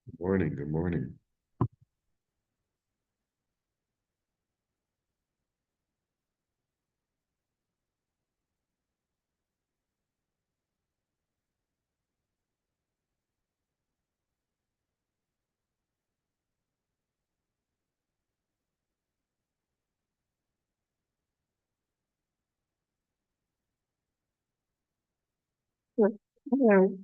Good morning. Good morning. Hello.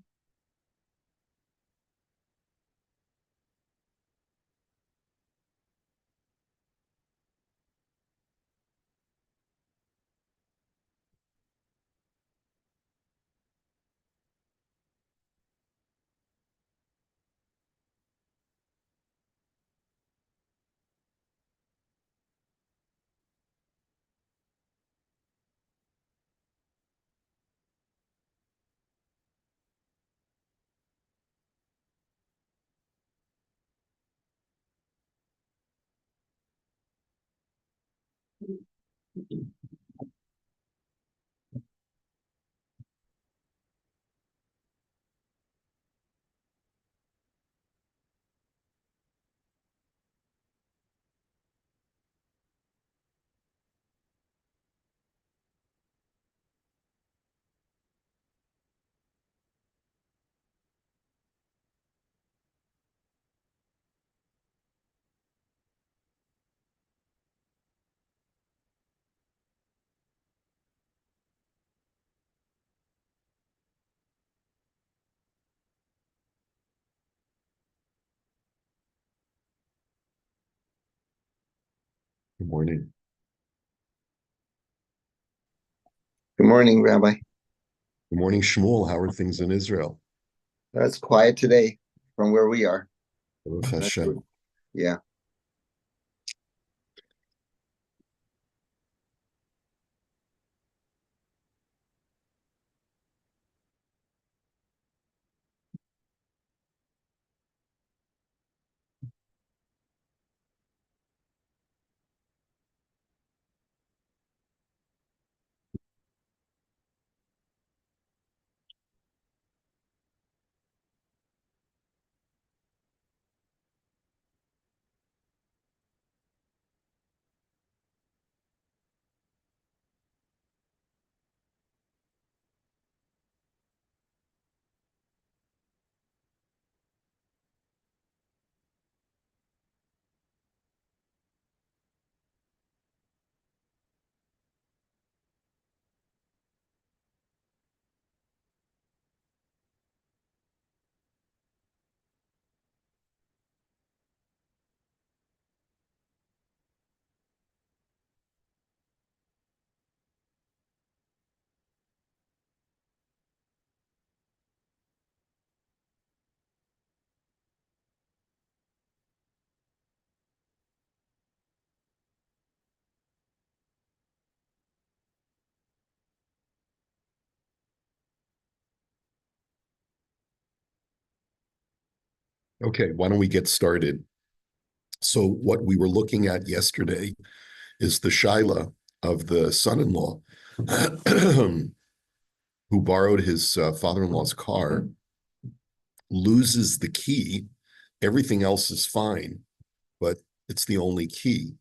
Good morning. Good morning, Rabbi. Good morning, Shmuel. How are things in Israel? It's quiet today from where we are. Baruch That's good. Hashem. Yeah. Okay, why don't we get started? So, what we were looking at yesterday is the Shaila of the son-in-law who borrowed his father-in-law's car, loses the key. Everything else is fine, but it's the only key.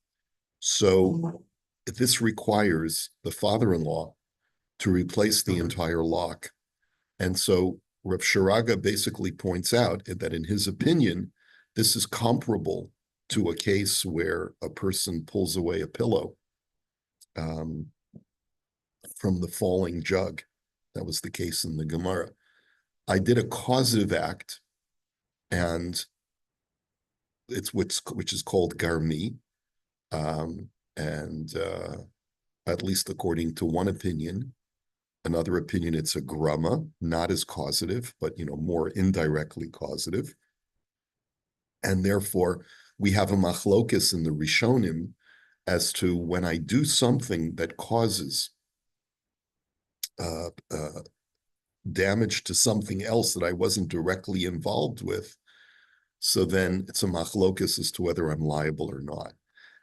So, this requires the father-in-law to replace the entire lock. And so Rav Sharaga basically points out that in his opinion, this is comparable to a case where a person pulls away a pillow um, from the falling jug. That was the case in the Gemara. I did a causative act, and it's which is called garmi, and at least according to one opinion. Another opinion, it's a grama, not as causative, but more indirectly causative. And therefore, we have a machlokus in the Rishonim as to when I do something that causes uh, uh, damage to something else that I wasn't directly involved with. So then it's a machlokus as to whether I'm liable or not.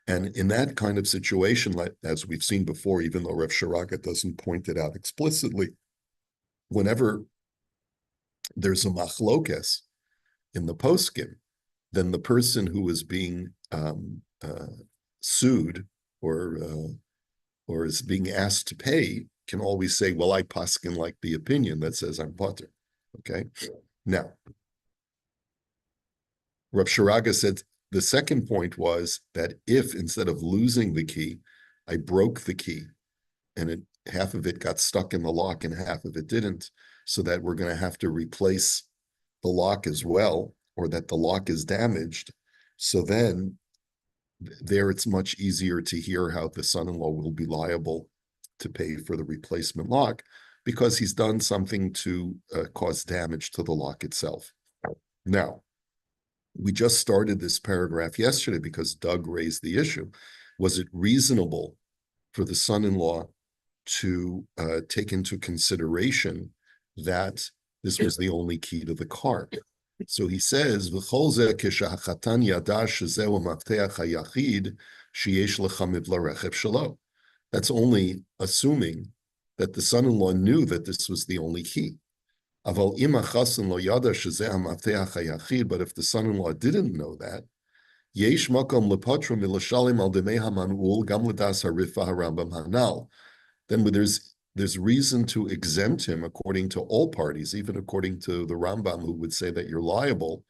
And in that kind of situation, as we've seen before, even though Rev Sharaga doesn't point it out explicitly, whenever there's a machlokas in the poskim, then the person who is being sued or is being asked to pay can always say, well, I paskin like the opinion that says I'm potter. Okay. Now, Rav Sharaga said the second point was that if instead of losing the key, I broke the key and half of it got stuck in the lock and half of it didn't, so that we're going to have to replace the lock as well, or that the lock is damaged. So then there it's much easier to hear how the son-in-law will be liable to pay for the replacement lock because he's done something to cause damage to the lock itself. Now, we just started this paragraph yesterday because Doug raised the issue. Was it reasonable for the son-in-law to take into consideration that this was the only key to the car? So he says, that's only assuming that the son-in-law knew that this was the only key. But if the son-in-law didn't know that, then there's reason to exempt him according to all parties, even according to the Rambam, who would say that you're liable,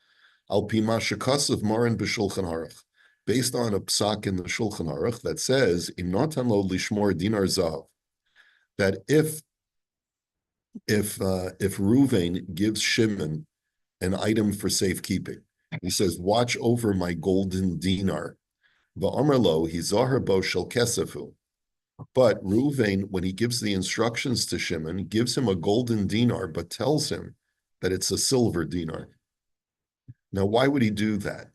al pima shekasav marin b'shulchan aruch, based on a psak in the Shulchan Aruch that says, im natan lo lishmor dinar zav, that if Reuven gives Shimon an item for safekeeping, he says, watch over my golden dinar, va'amar lo hizahar bo shel kesefu. But Reuven, when he gives the instructions to Shimon, gives him a golden dinar, but tells him that it's a silver dinar. Now, why would he do that?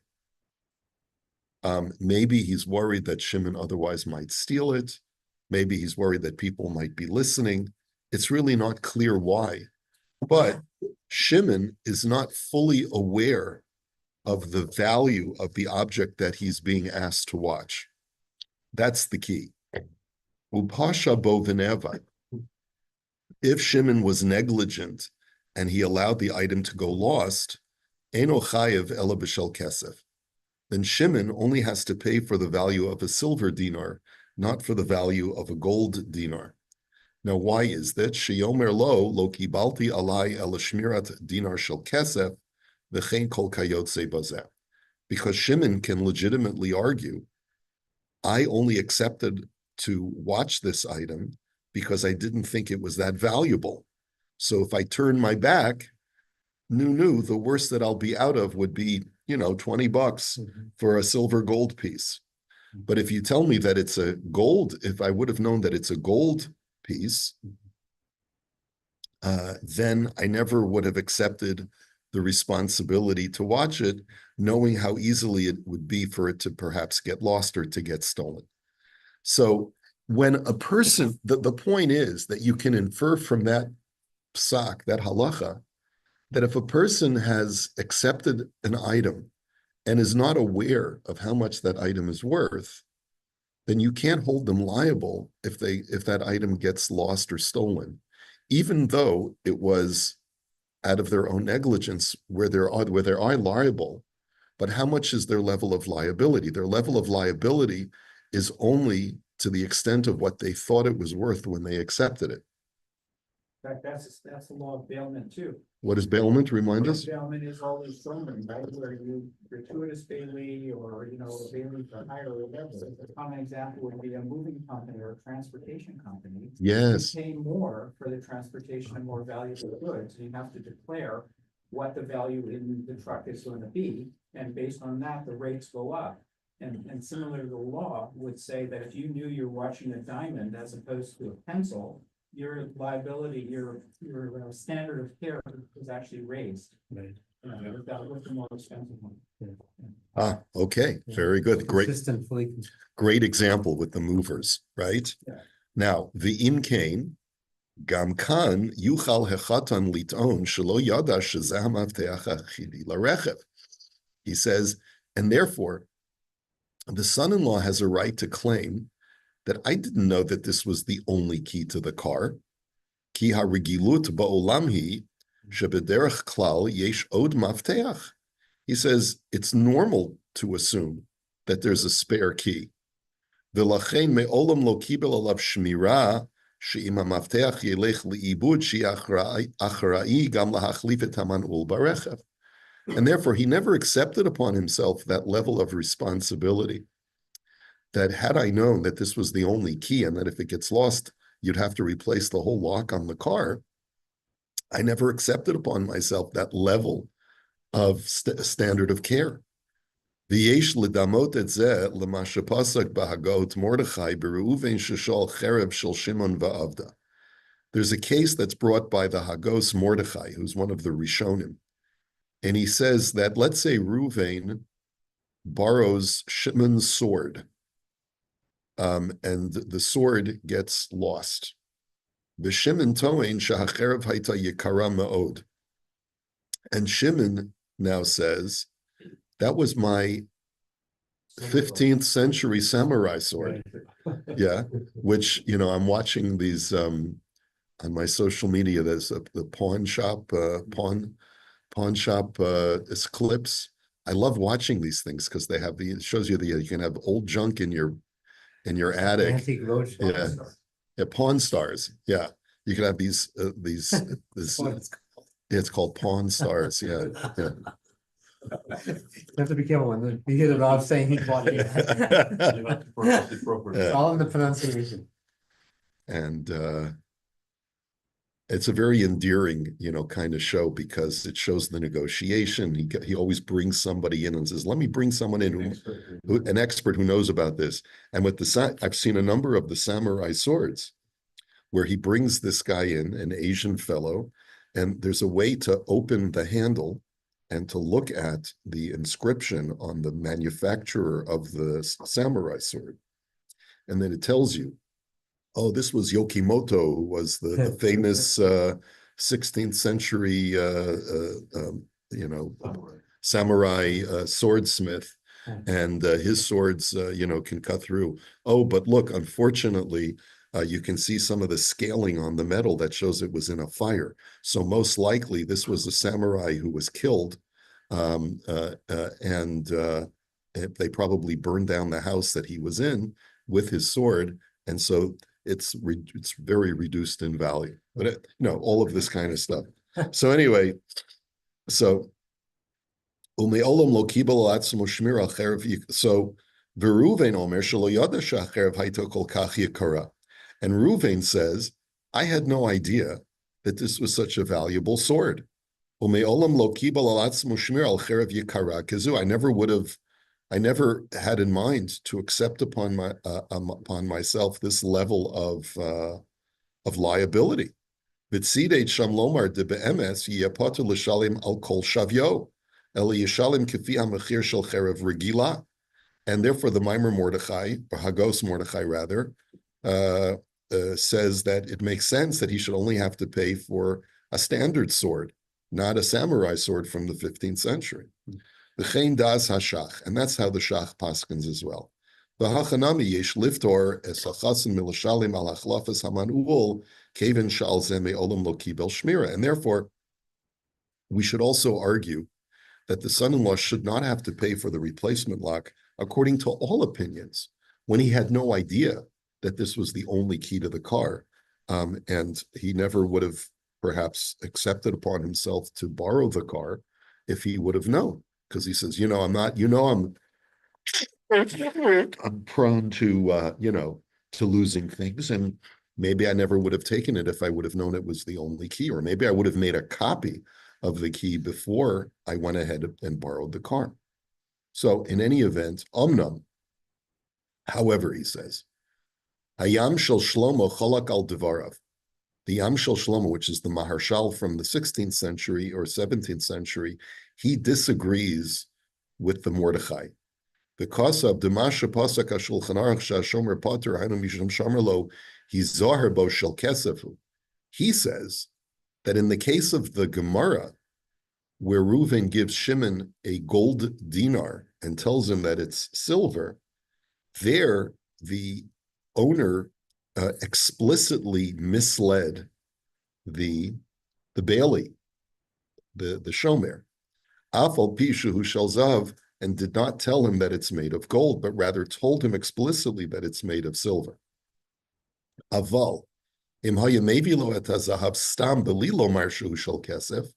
Maybe he's worried that Shimon otherwise might steal it. Maybe he's worried that people might be listening. It's really not clear why. But Shimon is not fully aware of the value of the object that he's being asked to watch. That's the key. Upasha bo v'neva. If Shimon was negligent and he allowed the item to go lost, eno chayev ela b'shel kesef, then Shimon only has to pay for the value of a silver dinar, not for the value of a gold dinar. Now, why is that? Sheyomer lo kibalti alai el shmirat dinar shel kesef v'chein kol kayotze bazeh. Because Shimon can legitimately argue, I only accepted to watch this item because I didn't think it was that valuable. So if I turn my back, the worst that I'll be out of would be, $20 for a silver gold piece. But if you tell me that it's a gold, if I would have known that it's a gold piece, then I never would have accepted the responsibility to watch it, knowing how easily it would be for it to perhaps get lost or to get stolen. So when a person, the point is that you can infer from that psak, that halacha, that if a person has accepted an item and is not aware of how much that item is worth, then you can't hold them liable if that item gets lost or stolen, even though it was out of their own negligence where they are liable. But how much is their level of liability? Their level of liability is only to the extent of what they thought it was worth when they accepted it. In fact, that's the law of bailment too. What is bailment? Remind us. Bailment is always stolen, right? Where you gratuitous bailee or a bailee for hire or whatever. A common example would be a moving company or a transportation company. Yes. You pay more for the transportation of more valuable goods. You have to declare what the value in the truck is going to be, and based on that, the rates go up. And similar to the law would say that if you knew you're watching a diamond as opposed to a pencil, your liability, your standard of care is actually raised. Right. With the more expensive one. Okay. Very good. Great example with the movers, right? Yeah. Now, the imkain, gam kan yuchal hechatan liton shelo yada shezeh hamavteach hachidi larechev. He says, and therefore, the son-in-law has a right to claim that I didn't know that this was the only key to the car. Ki harigilut ba'olam hi shebederech klal yesh od mafteach. He says it's normal to assume that there's a spare key. ולכן מעולם לא קיבל עליו שמירה שאם המפתח ילך לאיבוד שיהיה אחראי גם להחליף את המנעול ברכב. And therefore, he never accepted upon himself that level of responsibility. That had I known that this was the only key and that if it gets lost, you'd have to replace the whole lock on the car, I never accepted upon myself that level of standard of care. V'yesh ledamot et zeh lema shepasak b'hagot Mordechai bereuven sheshal cherev shel Shimon va'avda. There's a case that's brought by the Hagos Mordechai, who's one of the Rishonim. And he says that, let's say Reuven borrows Shimon's sword, and the sword gets lost. V'Shimon toin shehacherev hayta yikara me'od. And Shimon now says, that was my 15th century samurai sword. Yeah, which, I'm watching these on my social media. There's the pawn shop clips. I love watching these things because they have it shows you you can have old junk in your attic. Antique road Yeah. Yeah, Pawn Stars. Yeah, you can have these it's called Pawn Stars. Yeah, yeah. You have to be careful when you hit it off saying he bought it. It's all in the pronunciation. And it's a very endearing, kind of show because it shows the negotiation. He always brings somebody in and says, "Let me bring someone in an expert who knows about this." And with I've seen a number of the samurai swords where he brings this guy in, an Asian fellow, and there's a way to open the handle and to look at the inscription on the manufacturer of the samurai sword. And then it tells you, oh, this was Yokimoto, who was the famous 16th century, samurai swordsmith. And his swords, can cut through. Oh, but look, unfortunately, you can see some of the scaling on the metal that shows it was in a fire. So most likely this was a samurai who was killed, and they probably burned down the house that he was in with his sword. And so it's very reduced in value. But all of this kind of stuff. So anyway, so Ume'olam lo kibel atzmo shmir al cherev. So Veruven omer shelo yada she'acherev hayta kol kach yikara. And Reuven says, I had no idea that this was such a valuable sword. I never had in mind to accept upon myself this level of liability. And therefore the Maimer Mordechai, or Hagos Mordechai rather, says that it makes sense that he should only have to pay for a standard sword, not a samurai sword from the 15th century. The Chen das hashach, and that's how the shach paskins as well. The hachanami yesh liftor es hachasim milashalim al hachlafas hamanul kevin shal zeme olam lo kibel shmira, and therefore we should also argue that the son-in-law should not have to pay for the replacement lock according to all opinions when he had no idea that this was the only key to the car. And he never would have perhaps accepted upon himself to borrow the car if he would have known. Because he says, I'm prone to, to losing things. And maybe I never would have taken it if I would have known it was the only key, or maybe I would have made a copy of the key before I went ahead and borrowed the car. So in any event, omnam, however, he says, Hayam shel Shlomo cholak al devarav. The Yam shel Shlomo, which is the Maharshal from the 16th century or 17th century, he disagrees with the Mordechai. Because of Demasha Pasak HaShulchan Aruch Shashomer Potter Hainu Mishum Shomerlo, he's Zohar Bo Shel Kesefu. He says that in the case of the Gemara, where Reuven gives Shimon a gold dinar and tells him that it's silver, there the owner explicitly misled the Bailey, the Shomer. Afal pishu hu shel zahav, and did not tell him that it's made of gold, but rather told him explicitly that it's made of silver. Aval, im haya mevi lo et hazahav stam beli lomar shehu shel kesef.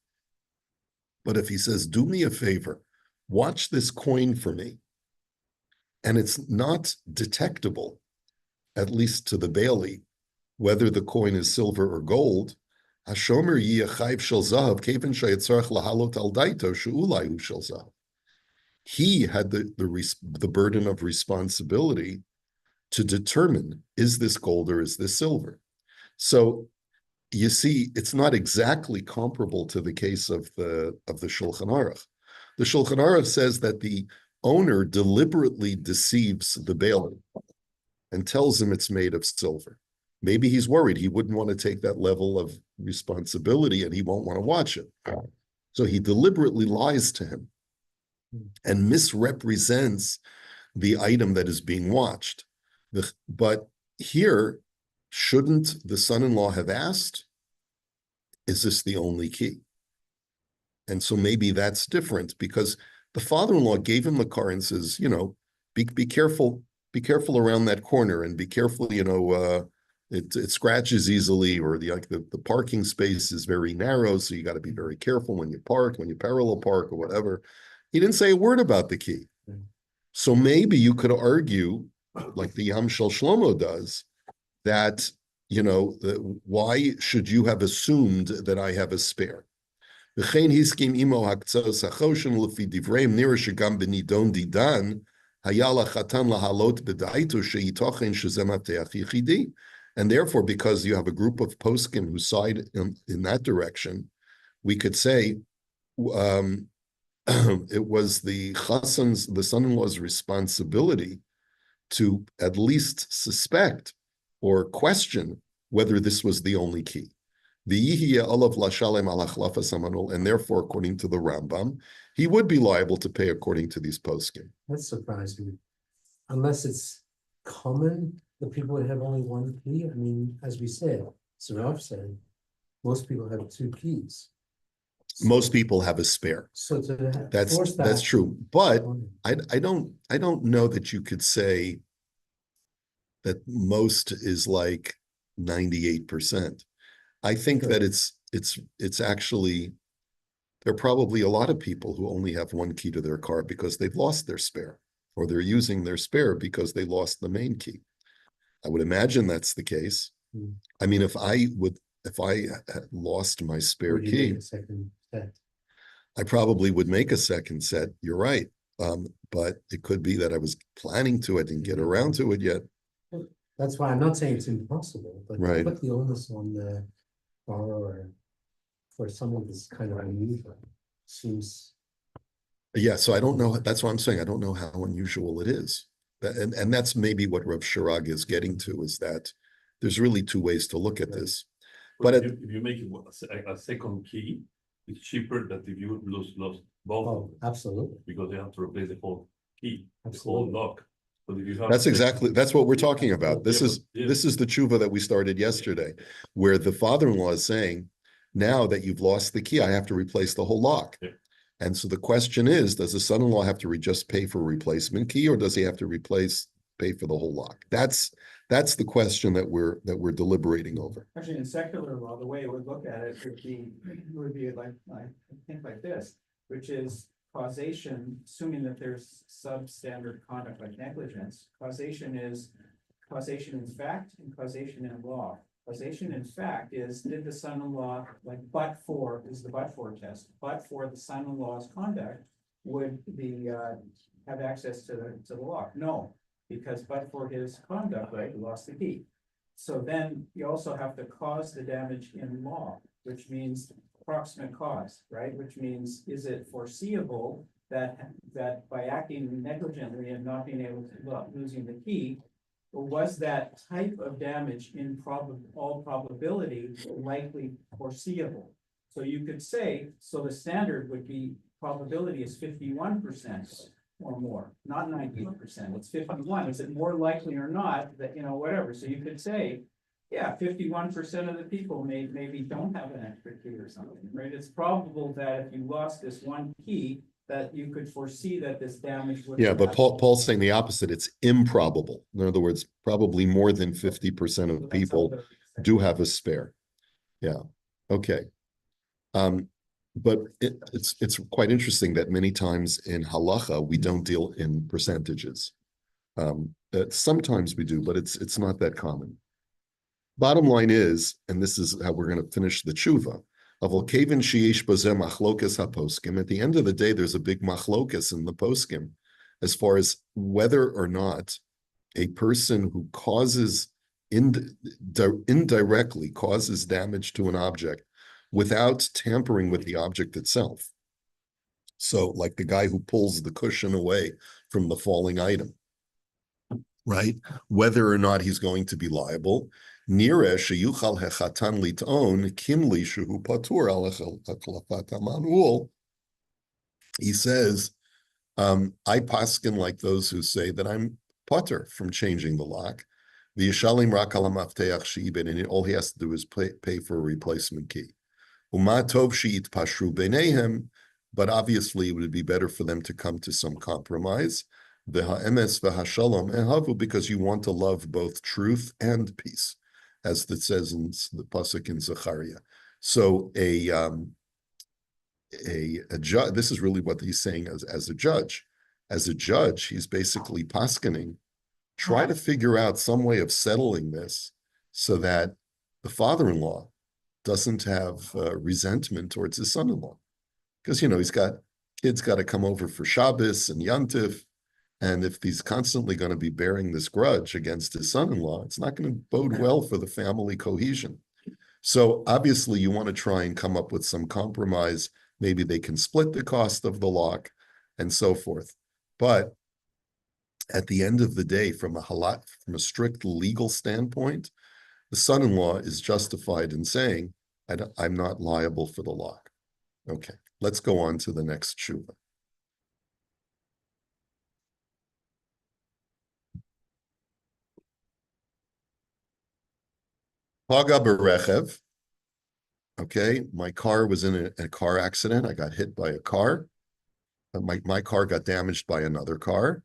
But if he says, do me a favor, watch this coin for me, and it's not detectable, at least to the Bailey, whether the coin is silver or gold, Hashomer yiyachayv shel zahav keven shayitzarach lahalot al daito sheulai hu shel zahav. He had the burden of responsibility to determine, is this gold or is this silver? So you see, it's not exactly comparable to the case of the Shulchan Aruch. The Shulchan Aruch says that the owner deliberately deceives the bailiff and tells him it's made of silver. Maybe he's worried he wouldn't want to take that level of responsibility and he won't want to watch it. So he deliberately lies to him and misrepresents the item that is being watched. But here, shouldn't the son-in-law have asked, is this the only key? And so maybe that's different because the father-in-law gave him the car and says, be careful around that corner and be careful, it scratches easily, or the parking space is very narrow, so you got to be very careful when you park, when you parallel park or whatever. He didn't say a word about the key. So maybe you could argue, like the Yam Shel Shlomo does, that, why should you have assumed that I have a spare? V'chein hiskim imo haktzos hachoshen lefi divreim nira shegam benidon didan hayala chatan lahalot b'daitu sheitochen shezemateach yichidi. And therefore, because you have a group of poskim who side in that direction, we could say it was the son-in-law's responsibility to at least suspect or question whether this was the only key. And therefore, according to the Rambam, he would be liable to pay according to these poskim. That's surprising. Unless it's common that people would have only one key. I mean, as we said, Saraf said, most people have two keys. Most people have a spare. So to that's true. But I don't know that you could say that most is like 98%. I think that it's actually, there are probably a lot of people who only have one key to their car because they've lost their spare, or they're using their spare because they lost the main key. I would imagine that's the case. I mean, if I had lost my spare key, I probably would make a second set. You're right. But it could be that I was planning to, I didn't get around to it yet. That's why I'm not saying it's impossible, but Right. to put the onus on the borrower for someone that's kind of unusual seems. Yeah, so I don't know. That's what I'm saying. I don't know how unusual it is. And that's maybe what Rav Shirag is getting to, is that there's really two ways to look at this. But if you make it a second key, it's cheaper than if you lose both. Oh, absolutely. Because they have to replace the whole key, Absolutely. the whole lock. But if you have that's what we're talking about. This Yeah, is but- yeah. this is the tshuva that we started yesterday, where the father-in-law is saying, now that you've lost the key, I have to replace the whole lock. Yeah. And so the question is, does the son-in-law have to just pay for a replacement key, or does he have to pay for the whole lock? That's the question that we're deliberating over. Actually, in secular law, the way it would look at it would be like, I think like this, which is causation, assuming that there's substandard conduct like negligence. Causation in fact and causation in law. Causation in fact is, did the son-in-law, like but for test, but for the son-in-law's conduct, would have access to the lock? No, because but for his conduct, right, he lost the key. So then you also have to cause the damage in law, which means proximate cause, right? Which means, is it foreseeable that by acting negligently and not being able to losing the key, was that type of damage in all probability likely foreseeable? So you could say, so the standard would be probability is 51% or more, not 98%. It's 51. Is it more likely or not that, whatever. So you could say, yeah, 51% of the people maybe don't have an extra key or something, right? It's probable that if you lost this one key, that you could foresee that this damage would. Yeah, but Paul's saying the opposite. It's improbable. In other words, probably more than 50% of people do have a spare. Yeah. Okay. But it's quite interesting that many times in halacha we don't deal in percentages. Sometimes we do, but it's not that common. Bottom line is, and this is how we're going to finish the tshuva. At the end of the day, there's a big machlokas in the poskim, as far as whether or not a person who causes indirectly causes damage to an object without tampering with the object itself. So, like the guy who pulls the cushion away from the falling item, right? Whether or not he's going to be liable. He says, I paskin like those who say that I'm potter from changing the lock. And all he has to do is pay for a replacement key. But obviously it would be better for them to come to some compromise. Because you want to love both truth and peace, as it says in the pasuk in Zechariah. So a judge, this is really what he's saying as a judge. As a judge, he's basically paskening, try to figure out some way of settling this so that the father-in-law doesn't have resentment towards his son-in-law. Because, he's got kids got to come over for Shabbos and Yantif. And if he's constantly going to be bearing this grudge against his son-in-law, it's not going to bode well for the family cohesion. So obviously you want to try and come up with some compromise. Maybe they can split the cost of the lock and so forth. But at the end of the day, from a strict legal standpoint, the son-in-law is justified in saying, I'm not liable for the lock. Okay, let's go on to the next tshuva. Paga berechev. Okay, my car was in a car accident. I got hit by a car. My car got damaged by another car.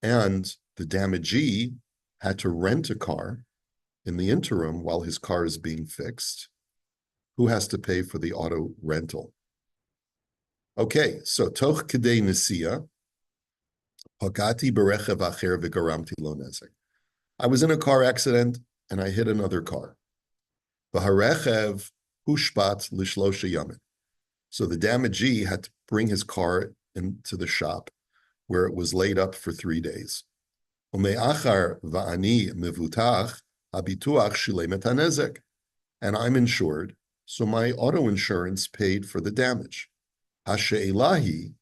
And the damagee had to rent a car in the interim while his car is being fixed. Who has to pay for the auto rental? Okay, so toch kedei nesia, pagati berechev acher v'garamti lo nezek. I was in a car accident and I hit another car. V'harechev hushpat lishlosha yamin. So the damagee had to bring his car into the shop where it was laid up for 3 days. Ume'achar va'ani mevutach habituach shilemet hanezek. And I'm insured, so my auto insurance paid for the damage. Hashe'elahi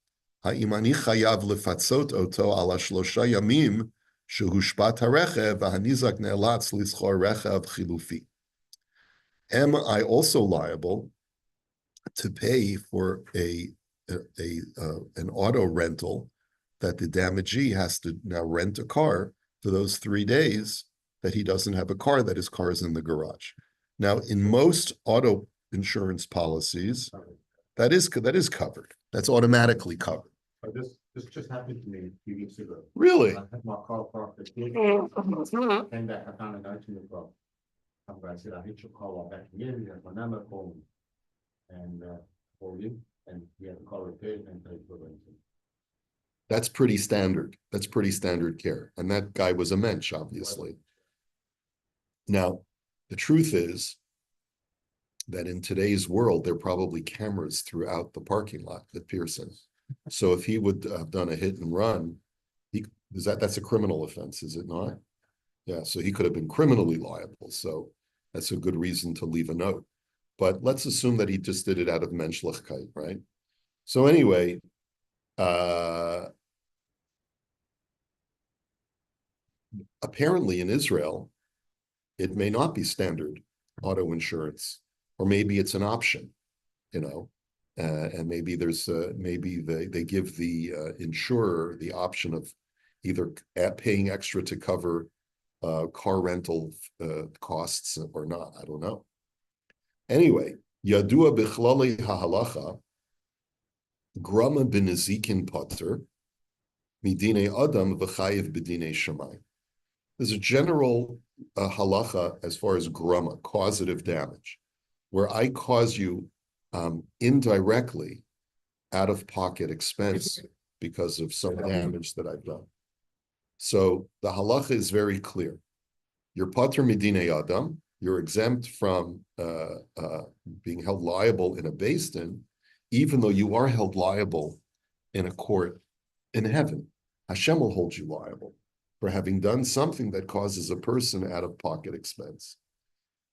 ha'imani chayav lefatzot oto ala shlosha yamim shehushpat harechev v'hanizak ne'elatz lischor rechev chilufi. Am I also liable to pay for an auto rental that the damagee has to now rent a car for those 3 days that he doesn't have a car, that his car is in the garage? Now, in most auto insurance policies, that is covered. That's automatically covered. This just happened to me a few weeks ago. Really? I had my car parked at the came back, I found a note in the car. I said, I hit your car while backing in, you have my number, call me. And called you, and we had the car repaired and paid for it. That's pretty standard. That's pretty standard care. And that guy was a mensch, obviously. Now, the truth is that in today's world, there are probably cameras throughout the parking lot at Pearson. So if he would have done a hit and run, that's a criminal offense, is it not? Yeah, so he could have been criminally liable. So that's a good reason to leave a note. But let's assume that he just did it out of menschlichkeit, right? So anyway, apparently in Israel, it may not be standard auto insurance, or maybe it's an option, and maybe there's maybe they give the insurer the option of either paying extra to cover car rental costs or not. I don't know. Anyway, Yadua bichlali hahalacha, grama b'nezikin potter, midine adam v'chayiv b'dine shamayim. There's a general halacha as far as grama, causative damage, where I cause you indirectly out-of-pocket expense because of some damage that I've done. So the halacha is very clear. You're pater midine adam, you're exempt from being held liable in a beis din, even though you are held liable in a court in heaven. Hashem will hold you liable for having done something that causes a person out-of-pocket expense.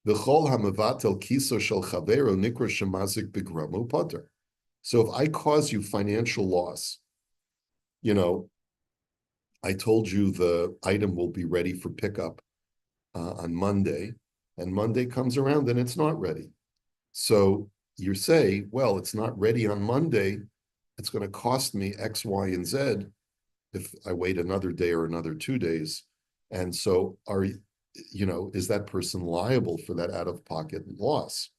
V'chol hamavatel kiso shel chavero nikra shemazik b'gramo pater. So if I cause you financial loss, I told you the item will be ready for pickup on Monday, and Monday comes around and it's not ready. So you say, well, it's not ready on Monday. It's going to cost me X, Y, and Z if I wait another day or another 2 days. And so is that person liable for that out-of-pocket loss?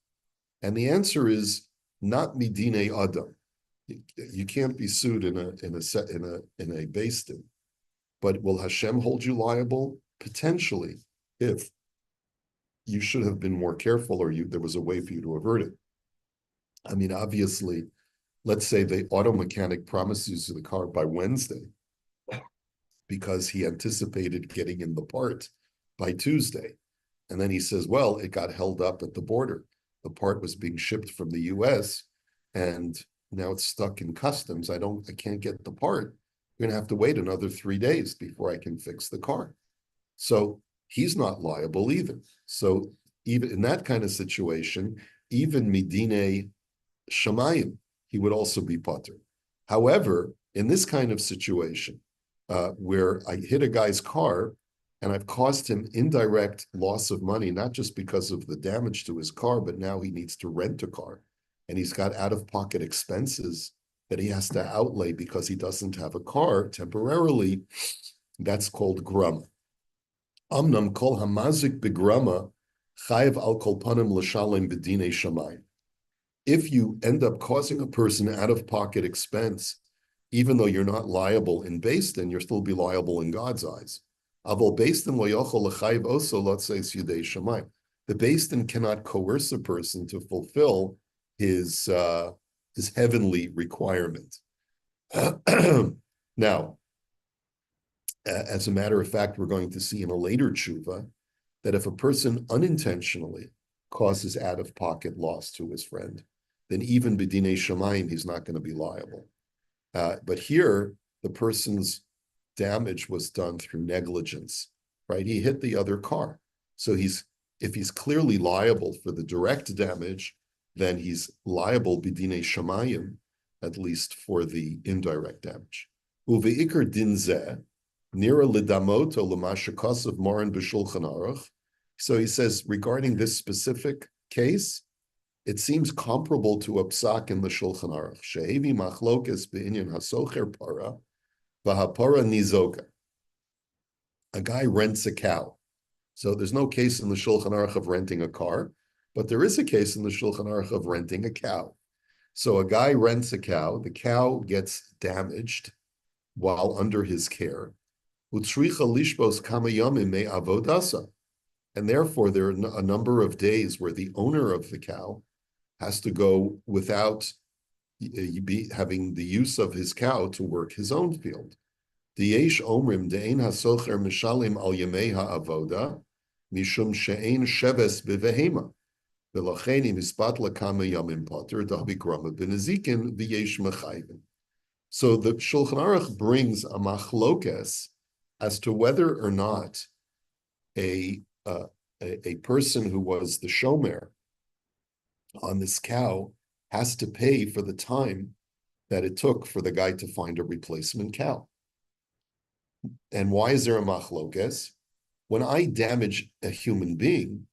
And the answer is not midine adam. You can't be sued in a beis din. But will Hashem hold you liable? Potentially, if you should have been more careful or there was a way for you to avert it. I mean, obviously, let's say the auto mechanic promises you the car by Wednesday because he anticipated getting in the part by Tuesday. And then he says, well, it got held up at the border. The part was being shipped from the US and now it's stuck in customs. I can't get the part. You're gonna have to wait another 3 days before I can fix the car. So he's not liable either. So even in that kind of situation, even midine shamayim, he would also be pater. However, in this kind of situation, where I hit a guy's car and I've caused him indirect loss of money, not just because of the damage to his car, but now he needs to rent a car and he's got out-of-pocket expenses that he has to outlay because he doesn't have a car temporarily. That's called grama. Amnam kol hamazik begrama chayev al kol panim l'shalem b'dinei shamayim. If you end up causing a person out-of-pocket expense, even though you're not liable in beis din, you'll still be liable in God's eyes. Aval beis din lo yochol l'chayev oso l'tzeis yudei shamayim. The beis din cannot coerce a person to fulfill his heavenly requirement. Now, as a matter of fact, we're going to see in a later tshuva that if a person unintentionally causes out-of-pocket loss to his friend, then even b'dinei shamayim, he's not going to be liable. But here, the person's damage was done through negligence, right? He hit the other car. So if he's clearly liable for the direct damage, then he's liable b'dinei shamayim, at least for the indirect damage. Uve'ikar din zeh, nira lidamot o l'mashakasav maran b'shulchan aruch. So he says, regarding this specific case, it seems comparable to a psak in the Shulchan Aruch. Shehevi machlokes be'inyan hasocher para, v'hapara nizoka. A guy rents a cow. So there's no case in the Shulchan Aruch of renting a car, but there is a case in the Shulchan Aruch of renting a cow. So a guy rents a cow, the cow gets damaged while under his care. Utzricha lishbos kama yamim me avodasa. And therefore, there are a number of days where the owner of the cow has to go without having the use of his cow to work his own field. Diyesh omrim de'ein hasocher mishalim al yemei ha'avoda mishum she'ein sheves bevehema v'lacheni mispat lakama yamim pater dabi grama b'nezikin v'yesh mechayvin. So the Shulchan Aruch brings a machlokes as to whether or not a person who was the shomer on this cow has to pay for the time that it took for the guy to find a replacement cow. And why is there a machlokes? When I damage a human being,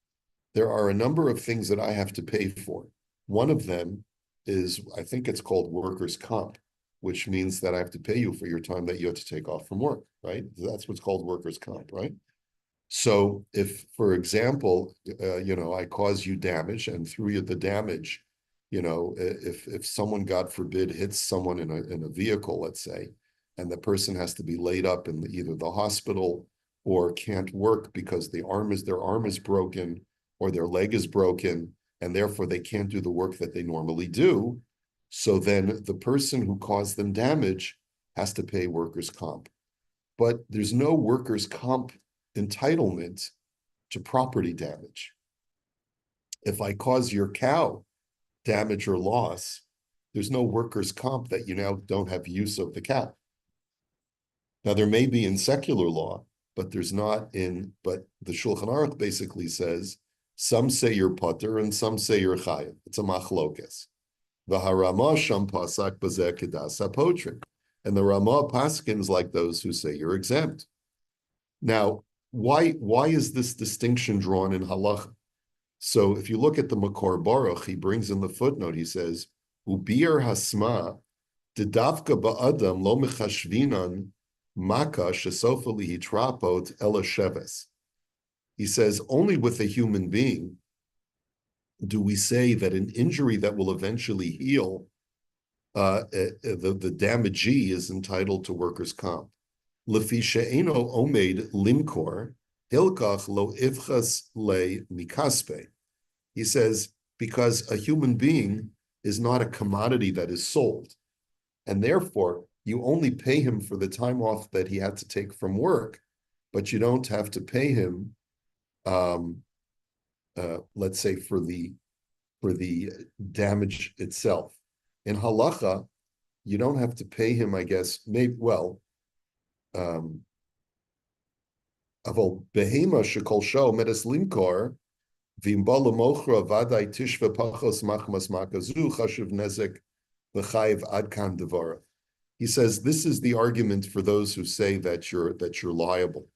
there are a number of things that I have to pay for. One of them is, I think it's called workers' comp, which means that I have to pay you for your time that you have to take off from work, right? That's what's called workers' comp, right? So if, for example, I cause you damage, and through the damage, if someone, God forbid, hits someone in a vehicle, let's say, and the person has to be laid up in either the hospital or can't work because their arm is broken or their leg is broken, and therefore they can't do the work that they normally do. So then the person who caused them damage has to pay workers' comp. But there's no workers' comp entitlement to property damage. If I cause your cow damage or loss, there's no workers' comp that you now don't have use of the cow. Now, there may be in secular law, but there's not but the Shulchan Aruch basically says, some say you're putter and some say you're chayav. It's a machlokes. V'harama sham pasak b'zeh kedas hapotrin. And the Ramah paskins like those who say you're exempt. Now, why is this distinction drawn in halacha? So if you look at the Makor Baruch, he brings in the footnote, he says, Ubir hasma didavka ba'adam lo mechashvinan maka shesofa lihitrapot ela sheves. He says, only with a human being do we say that an injury that will eventually heal, the damagee is entitled to workers' comp. Lefi she'eno omed limkor, hilkach lo ivchas le mikaspe. He says, because a human being is not a commodity that is sold, and therefore you only pay him for the time off that he had to take from work, but you don't have to pay him, let's say, for the damage itself. In halacha, you don't have to pay him, I guess, aval behema shekol sho medes limkor v'imbala mochra vaday tishva pachos machmas makazu chashuv nezek v'chayiv adkan devara. He says this is the argument for those who say that you're liable.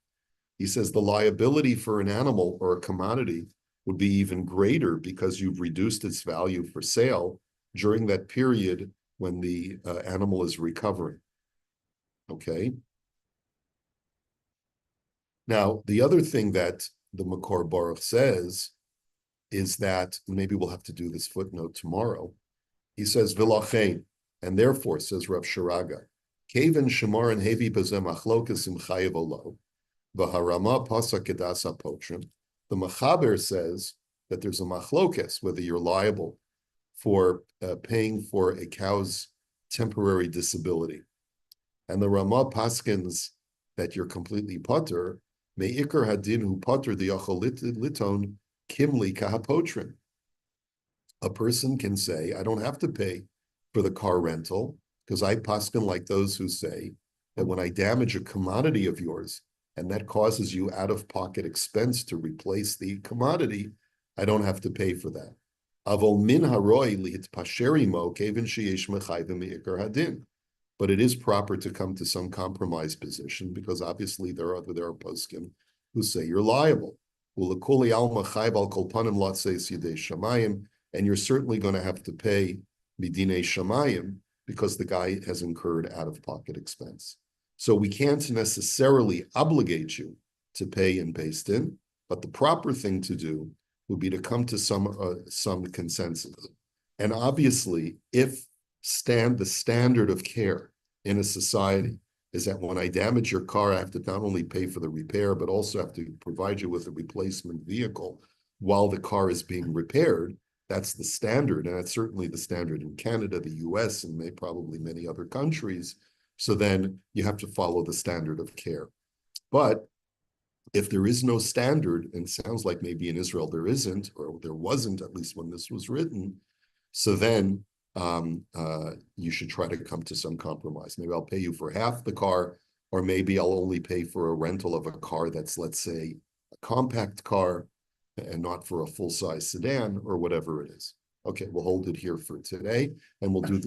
He says the liability for an animal or a commodity would be even greater because you've reduced its value for sale during that period when the animal is recovering. Okay. Now, the other thing that the Makor Baruch says is that, maybe we'll have to do this footnote tomorrow, he says, Vilachein, and therefore, says Rav Shiraga, Kaven Shemar and Hevi Bazem Achlokas im Chayev Olo, V'harama Pasa Kedas HaPotrim. The Machaber says that there's a machlokas, whether you're liable for paying for a cow's temporary disability. And the Ramah paskins that you're completely putter, me'ikar hadin hu putter the yachol liton kimli kahapotrin. A person can say, I don't have to pay for the car rental, because I paskin like those who say that when I damage a commodity of yours, and that causes you out-of-pocket expense to replace the commodity, I don't have to pay for that. Avol min haroi li'itpasherimo kevin sheyesh mechayvim me'ikar hadin. But it is proper to come to some compromise position, because obviously there are poskim who say you're liable. And you're certainly going to have to pay midinei shamayim because the guy has incurred out-of-pocket expense. So we can't necessarily obligate you to pay in Beis Din, but the proper thing to do would be to come to some consensus. And obviously, if the standard of care in a society is that when I damage your car, I have to not only pay for the repair, but also have to provide you with a replacement vehicle while the car is being repaired, that's the standard. And that's certainly the standard in Canada, the US, and probably many other countries. So then you have to follow the standard of care. But if there is no standard, and it sounds like maybe in Israel there isn't, or there wasn't, at least when this was written, so then you should try to come to some compromise. Maybe I'll pay you for half the car, or maybe I'll only pay for a rental of a car that's, let's say, a compact car and not for a full-size sedan or whatever it is. Okay, we'll hold it here for today, and we'll do the